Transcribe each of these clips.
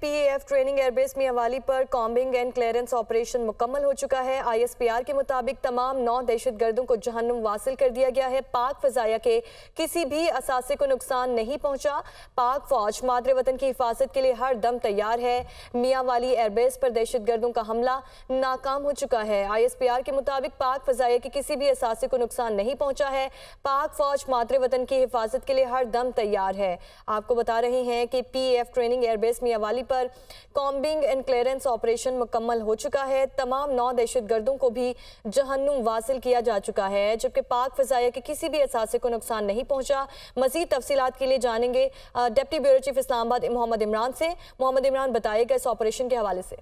P A F training air base Mianwali پر combing and clearance operation مکمل ہو چکا ہے۔ آئی ایس پی آر کے مطابق تمام 9 دہشت گردوں کو جہنم واصل کر دیا گیا ہے۔ پاک فضائیہ کے کسی بھی اثاثے کو نقصان نہیں پہنچا۔ پاک فوج مادر وطن کی حفاظت کے لیے ہر دم تیار ہے۔ میاوالی ایئر بیس پر دہشت گردوں کا حملہ ناکام ہو چکا ہے۔ آئی ایس پی آر کے مطابق پاک فضائیہ کے کسی بھی اثاثے کو نقصان نہیں پہنچا ہے۔ پاک فوج مادر وطن کی حفاظت کے لیے ہر دم تیار ہے۔ آپ کو بتا رہے ہیں کہ P A F training air base Mianwali پر کامبنگ اینڈ کلیئرنس آپریشن مکمل ہو چکا ہے۔ تمام 9 دہشت گردوں کو بھی جہنم واصل کیا جا چکا ہے، جبکہ پاک فضائیہ کے کسی بھی اثاثے کو نقصان نہیں پہنچا۔ مزید تفصیلات کے لیے جانیں گے ڈپٹی بیورو چیف اسلام آباد محمد عمران سے۔ محمد عمران، بتائے گا اس آپریشن کے حوالے سے۔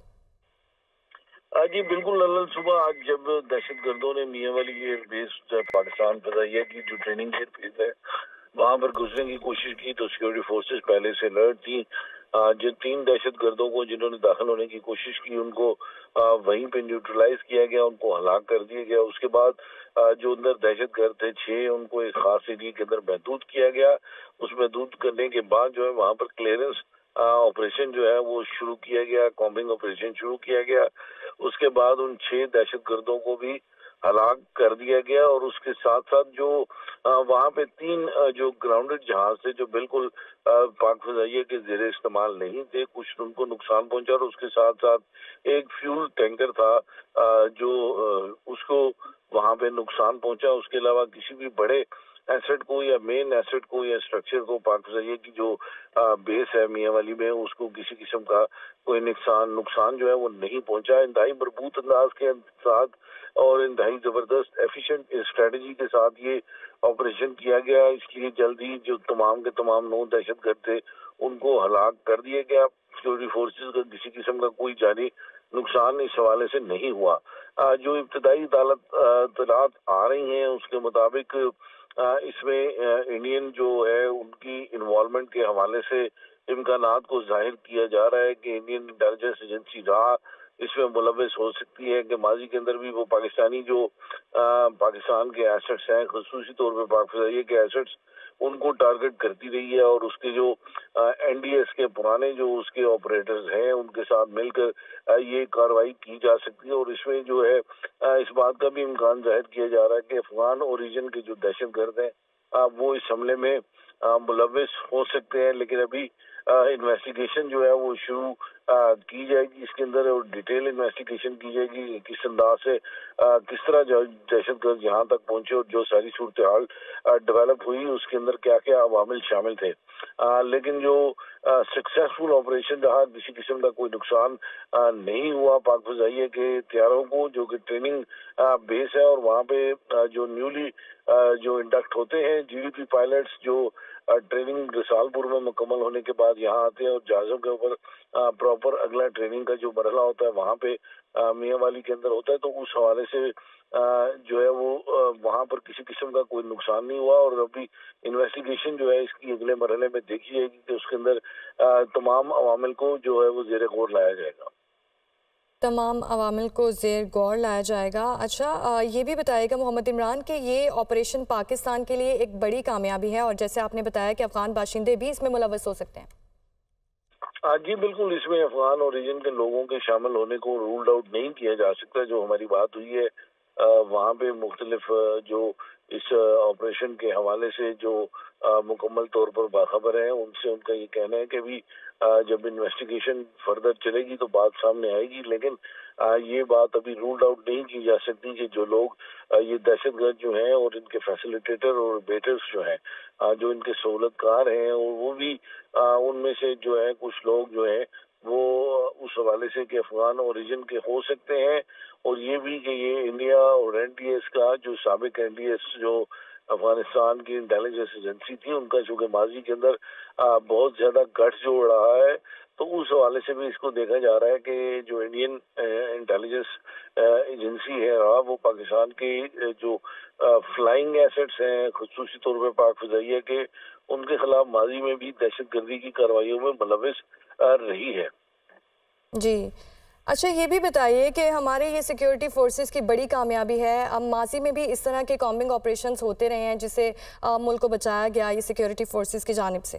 جی بالکل، صبح آج جب دہشت گردوں نے میاوالی ایئر بیس پاکستان فضائیہ کی جو ٹریننگ ایئر بیس ہے وہاں پر گھسنے کی کوشش کی تو سیکورٹی فورسز پہلے سے الرٹ تھی۔ جن 3 دہشت گردوں کو جنہوں نے داخل ہونے کی کوشش کی ان کو وہیں پہ نیوٹرلائز کیا گیا، ان کو ہلاک کر دیا گیا۔ اس کے بعد جو اندر دہشت گرد تھے 6 ان کو ایک خاص ایریے کے اندر محدود کیا گیا۔ اس محدود کرنے کے بعد جو ہے وہاں پر کلیئرنس آپریشن جو ہے وہ شروع کیا گیا، کامبنگ آپریشن شروع کیا گیا۔ اس کے بعد ان 6 دہشت گردوں کو بھی ہلاک کر دیا گیا، اور اس کے ساتھ ساتھ جو وہاں پہ 3 جو گراؤنڈڈ جہاز تھے جو بالکل پاک فضائیہ کے زیر استعمال نہیں تھے، کچھ ان کو نقصان پہنچا، اور اس کے ساتھ ساتھ ایک فیول ٹینکر تھا جو اس کو وہاں پہ نقصان پہنچا۔ اس کے علاوہ کسی بھی بڑے ایسٹ کو یا مین ایسٹ کو یا اسٹرکچر کو پاک فضائیہ کی جو بیس ہے میاوالی میں اس کو کسی قسم کا کوئی نقصان جو ہے وہ نہیں پہنچا۔ انتہائی مربوط انداز کے ساتھ اور انتہائی زبردست ایفیشنٹ اسٹریٹجی کے ساتھ یہ آپریشن کیا گیا۔ اس لیے جلد ہی جو تمام کے تمام 9 دہشت گرد تھے ان کو ہلاک کر دیا گیا۔ سیکورٹی فورسز کا کسی قسم کا کوئی جانی نقصان اس حوالے سے نہیں ہوا۔ جو ابتدائی اطلاعات آ رہی ہیں اس کے مطابق اس میں انڈین جو ہے ان کی انوالومنٹ کے حوالے سے امکانات کو ظاہر کیا جا رہا ہے کہ انڈین انٹیلیجنس ایجنسی راہ اس میں ملوث ہو سکتی ہے، کہ ماضی کے اندر بھی وہ پاکستانی جو پاکستان کے ایسٹس ہیں، خصوصی طور پہ پاک فضائیہ کے ایسٹس، ان کو ٹارگٹ کرتی رہی ہے، اور اس کے جو این ڈی ایس کے پرانے جو اس کے آپریٹرز ہیں ان کے ساتھ مل کر یہ کارروائی کی جا سکتی ہے۔ اور اس میں جو ہے اس بات کا بھی امکان ظاہر کیا جا رہا ہے کہ افغان اوریجن کے جو دہشت گرد ہیں وہ اس حملے میں ملوث ہو سکتے ہیں، لیکن ابھی انویسٹیگیشن جو ہے وہ شروع کی جائے گی اس کے اندر، اور ڈیٹیل انویسٹیگیشن کی جائے گی کس انداز سے کس طرح دہشت گرد یہاں تک پہنچے اور جو ساری صورتحال ڈیولپ ہوئی اس کے اندر کیا کیا عوامل شامل تھے۔ لیکن جو سکسیسفل آپریشن رہا، کسی قسم کا کوئی نقصان نہیں ہوا پاک فضائیہ کے طیاروں کو، جو کہ ٹریننگ بیس ہے، اور وہاں پہ جو نیولی جو انڈکٹ ہوتے ہیں جی ڈی پی پائلٹس جو ٹریننگ رسالپور میں مکمل ہونے کے بعد یہاں آتے ہیں اور جہازوں کے اوپر پراپر اگلا ٹریننگ کا جو مرحلہ ہوتا ہے وہاں پہ میاوالی کے اندر ہوتا ہے، تو اس حوالے سے جو ہے وہ وہاں پر کسی قسم کا کوئی نقصان نہیں ہوا۔ اور ابھی انویسٹیگیشن جو ہے اس کی اگلے مرحلے میں دیکھی جائے گی کہ اس کے اندر تمام عوامل کو جو ہے وہ زیر غور لایا جائے گا۔ تمام عوامل کو زیر غور لایا جائے گا۔ اچھا، یہ بھی بتائے گا محمد عمران کہ یہ آپریشن پاکستان کے لیے ایک بڑی کامیابی ہے، اور جیسے آپ نے بتایا کہ افغان باشندے بھی اس میں ملوث ہو سکتے ہیں۔ جی بالکل، اس میں افغان اوریجن کے لوگوں کے شامل ہونے کو رولڈ آؤٹ نہیں کیا جا سکتا۔ جو ہماری بات ہوئی ہے وہاں پہ مختلف جو اس آپریشن کے حوالے سے جو مکمل طور پر باخبر ہیں ان سے ان کا یہ کہنا ہے کہ بھی جب انویسٹیگیشن فردر چلے گی تو بات سامنے آئے گی، لیکن یہ بات ابھی رولڈ آؤٹ نہیں کی جا سکتی کہ جو لوگ یہ دہشت گرد جو ہیں اور ان کے فیسیلیٹیٹر اور بیٹرز جو ہیں جو ان کے سہولت کار ہیں، اور وہ بھی ان میں سے جو ہے کچھ لوگ جو ہیں وہ اس حوالے سے کہ افغان اوریجن کے ہو سکتے ہیں، اور یہ بھی کہ یہ انڈیا اور این ڈی ایس کا جو سابق این ڈی ایس جو افغانستان کی انٹیلیجنس ایجنسی تھی ان کا چونکہ ماضی کے اندر بہت زیادہ گٹھ جوڑ رہا ہے، تو اس حوالے سے بھی اس کو دیکھا جا رہا ہے کہ جو انڈین انٹیلیجنس ایجنسی ہے وہ پاکستان کے جو فلائنگ ایسٹس ہیں خصوصی طور پہ پاک فضائیہ کے، ان کے خلاف ماضی میں بھی دہشت گردی کی کارروائیوں میں ملوث رہی ہے۔ جی اچھا، یہ بھی بتائیے کہ ہمارے یہ سیکیورٹی فورسز کی بڑی کامیابی ہے، اب ماضی میں بھی اس طرح کے کامبنگ آپریشنز ہوتے رہے ہیں جس سے ملک کو بچایا گیا یہ سیکیورٹی فورسز کی جانب سے۔